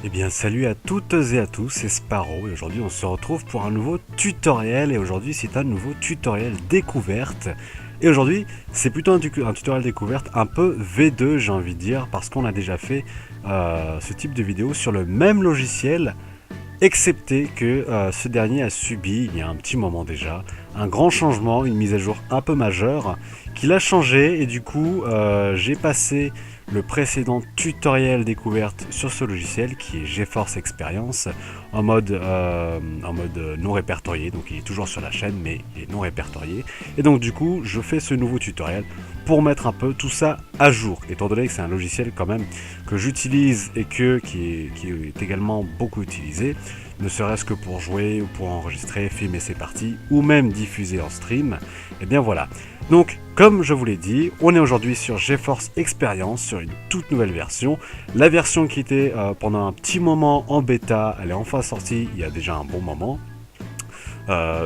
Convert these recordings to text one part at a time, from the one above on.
Eh bien salut à toutes et à tous, c'est Sparrow et aujourd'hui on se retrouve pour un nouveau tutoriel et aujourd'hui c'est un nouveau tutoriel découverte. Et aujourd'hui c'est plutôt un tutoriel découverte un peu V2 j'ai envie de dire parce qu'on a déjà fait ce type de vidéo sur le même logiciel excepté que ce dernier a subi il y a un petit moment déjà un grand changement, une mise à jour un peu majeure qui l'a changé et du coup j'ai passé le précédent tutoriel découverte sur ce logiciel qui est GeForce Experience en mode non répertorié, donc il est toujours sur la chaîne mais il est non répertorié et donc du coup je fais ce nouveau tutoriel pour mettre un peu tout ça à jour étant donné que c'est un logiciel quand même que j'utilise et qui est également beaucoup utilisé, ne serait-ce que pour jouer ou pour enregistrer, filmer ses parties ou même diffuser en stream. Et bien voilà. Donc, comme je vous l'ai dit, on est aujourd'hui sur GeForce Experience, sur une toute nouvelle version. La version qui était pendant un petit moment en bêta, elle est enfin sortie il y a déjà un bon moment.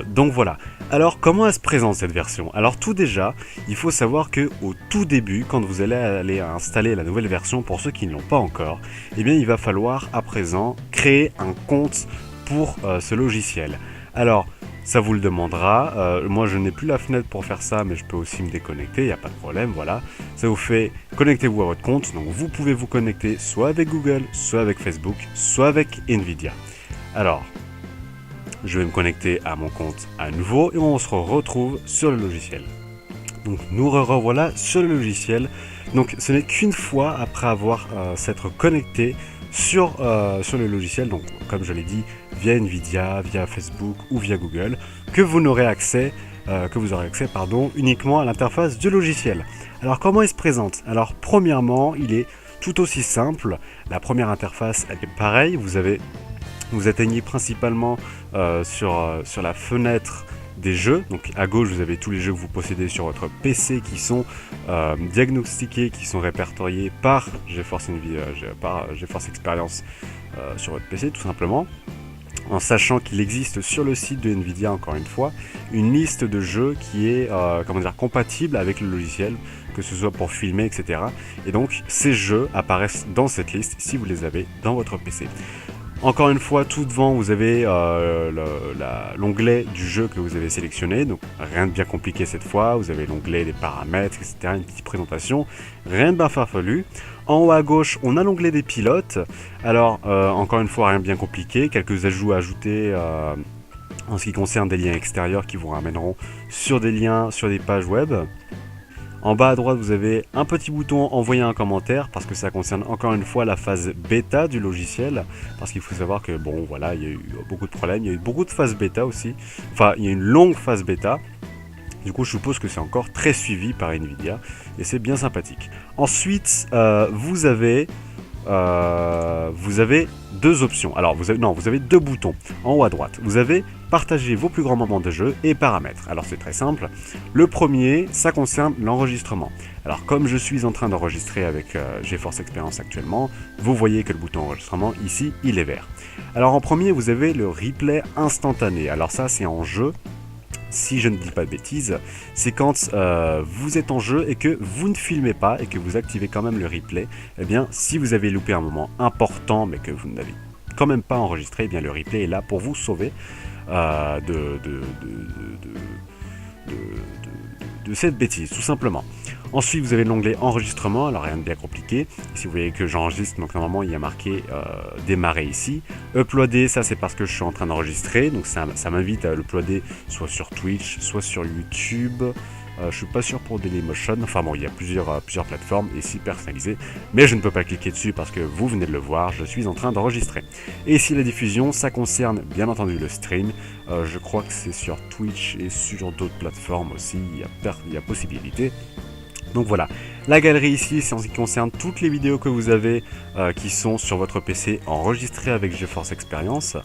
Donc voilà. Alors comment elle se présente cette version? Alors tout déjà, il faut savoir que au tout début, quand vous allez aller installer la nouvelle version, pour ceux qui ne l'ont pas encore, eh bien il va falloir à présent créer un compte pour ce logiciel. Alors ça vous le demandera, moi je n'ai plus la fenêtre pour faire ça mais je peux aussi me déconnecter, il n'y a pas de problème, voilà. Ça vous fait, connectez-vous à votre compte, donc vous pouvez vous connecter soit avec Google, soit avec Facebook, soit avec Nvidia. Alors, je vais me connecter à mon compte à nouveau et on se retrouve sur le logiciel. Donc nous revoilà sur le logiciel. Donc ce n'est qu'une fois après avoir s'être connecté sur le logiciel, donc comme je l'ai dit, via Nvidia, via Facebook ou via Google, que vous aurez accès uniquement à l'interface du logiciel. Alors comment il se présente? Alors premièrement, il est tout aussi simple. La première interface, elle est pareille. Vous atteignez principalement sur la fenêtre des jeux. Donc à gauche, vous avez tous les jeux que vous possédez sur votre PC qui sont diagnostiqués, qui sont répertoriés par GeForce Experience sur votre PC tout simplement. En sachant qu'il existe sur le site de Nvidia, encore une fois, une liste de jeux qui est compatible avec le logiciel, que ce soit pour filmer, etc. Et donc ces jeux apparaissent dans cette liste si vous les avez dans votre PC. Encore une fois, tout devant, vous avez l'onglet du jeu que vous avez sélectionné. Donc, rien de bien compliqué cette fois. Vous avez l'onglet des paramètres, etc. Une petite présentation. Rien de bien farfelu. En haut à gauche, on a l'onglet des pilotes. Alors, encore une fois, rien de bien compliqué. Quelques ajouts à ajouter en ce qui concerne des liens extérieurs qui vous ramèneront sur des liens, sur des pages web. En bas à droite, vous avez un petit bouton envoyer un commentaire parce que ça concerne encore une fois la phase bêta du logiciel. Parce qu'il faut savoir que bon voilà, il y a eu beaucoup de problèmes, il y a eu beaucoup de phases bêta aussi. Enfin, il y a une longue phase bêta. Du coup, je suppose que c'est encore très suivi par Nvidia et c'est bien sympathique. Ensuite, vous avez deux options. Alors, vous avez deux boutons en haut à droite. Vous avez partager vos plus grands moments de jeu et paramètres. Alors, c'est très simple. Le premier, ça concerne l'enregistrement. Alors, comme je suis en train d'enregistrer avec GeForce Experience actuellement, vous voyez que le bouton enregistrement, ici, il est vert. Alors, en premier, vous avez le replay instantané. Alors, ça, c'est en jeu. Si je ne dis pas de bêtises, c'est quand vous êtes en jeu et que vous ne filmez pas et que vous activez quand même le replay. Eh bien, si vous avez loupé un moment important mais que vous n'avez quand même pas enregistré, eh bien le replay est là pour vous sauver de cette bêtise, tout simplement. Ensuite, vous avez l'onglet enregistrement, alors rien de bien compliqué. Si vous voyez que j'enregistre, donc normalement il y a marqué démarrer ici. Uploader, ça c'est parce que je suis en train d'enregistrer, donc ça m'invite à uploader soit sur Twitch, soit sur YouTube. Je suis pas sûr pour Dailymotion, enfin bon, il y a plusieurs plateformes ici personnalisées, mais je ne peux pas cliquer dessus parce que vous venez de le voir, je suis en train d'enregistrer. Et ici la diffusion, ça concerne bien entendu le stream, je crois que c'est sur Twitch et sur d'autres plateformes aussi, il y a possibilité. Donc voilà, la galerie ici, c'est en ce qui concerne toutes les vidéos que vous avez qui sont sur votre PC enregistrées avec GeForce Experience.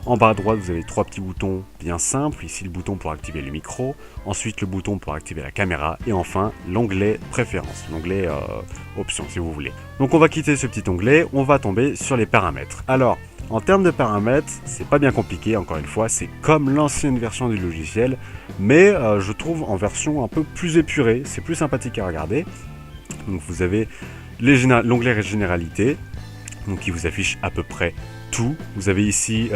En bas à droite, vous avez trois petits boutons bien simples. Ici, le bouton pour activer le micro. Ensuite, le bouton pour activer la caméra. Et enfin, l'onglet préférences, l'onglet options si vous voulez. Donc on va quitter ce petit onglet, on va tomber sur les paramètres. Alors, en termes de paramètres, c'est pas bien compliqué, encore une fois, c'est comme l'ancienne version du logiciel, mais je trouve en version un peu plus épurée, c'est plus sympathique à regarder. Donc vous avez l'onglet généralité, donc il vous affiche à peu près tout. Vous avez ici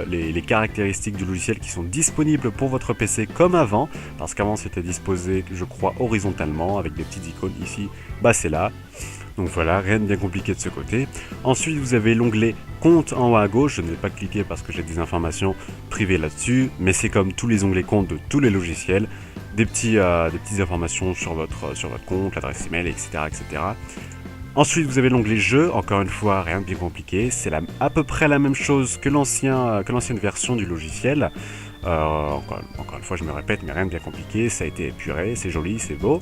les caractéristiques du logiciel qui sont disponibles pour votre PC comme avant, parce qu'avant c'était disposé, je crois, horizontalement avec des petites icônes. Ici, bah c'est là. Donc voilà, rien de bien compliqué de ce côté. Ensuite, vous avez l'onglet compte en haut à gauche. Je ne vais pas cliquer parce que j'ai des informations privées là-dessus, mais c'est comme tous les onglets compte de tous les logiciels, des petites informations sur votre compte, l'adresse email, etc., etc. Ensuite, vous avez l'onglet jeu. Encore une fois, rien de bien compliqué. C'est à peu près la même chose que l'ancienne version du logiciel. Encore une fois, je me répète, mais rien de bien compliqué, ça a été épuré, c'est joli, c'est beau.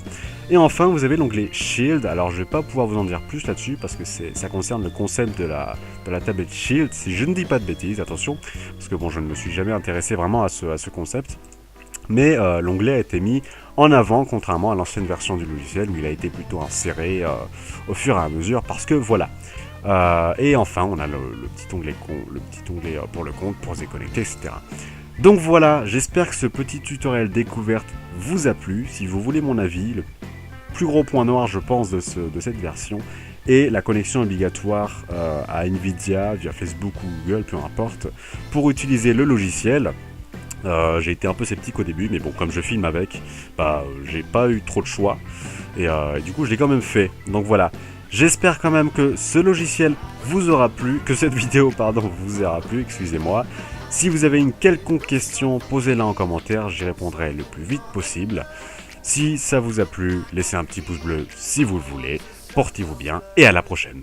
Et enfin, vous avez l'onglet Shield. Alors, je ne vais pas pouvoir vous en dire plus là-dessus parce que ça concerne le concept de la tablette Shield. Si je ne dis pas de bêtises, attention, parce que bon, je ne me suis jamais intéressé vraiment à ce concept. Mais l'onglet a été mis en avant, contrairement à l'ancienne version du logiciel où il a été plutôt inséré au fur et à mesure, parce que voilà. Et enfin, on a le petit onglet pour le compte, pour se déconnecter, etc. Donc voilà, j'espère que ce petit tutoriel découverte vous a plu. Si vous voulez mon avis, le plus gros point noir, je pense, de cette version est la connexion obligatoire à Nvidia via Facebook ou Google, peu importe, pour utiliser le logiciel. J'ai été un peu sceptique au début, mais bon, comme je filme avec, j'ai pas eu trop de choix. Et du coup, je l'ai quand même fait. Donc voilà. J'espère quand même que ce logiciel vous aura plu, que cette vidéo, vous aura plu, excusez-moi. Si vous avez une quelconque question, posez-la en commentaire, j'y répondrai le plus vite possible. Si ça vous a plu, laissez un petit pouce bleu si vous le voulez. Portez-vous bien et à la prochaine.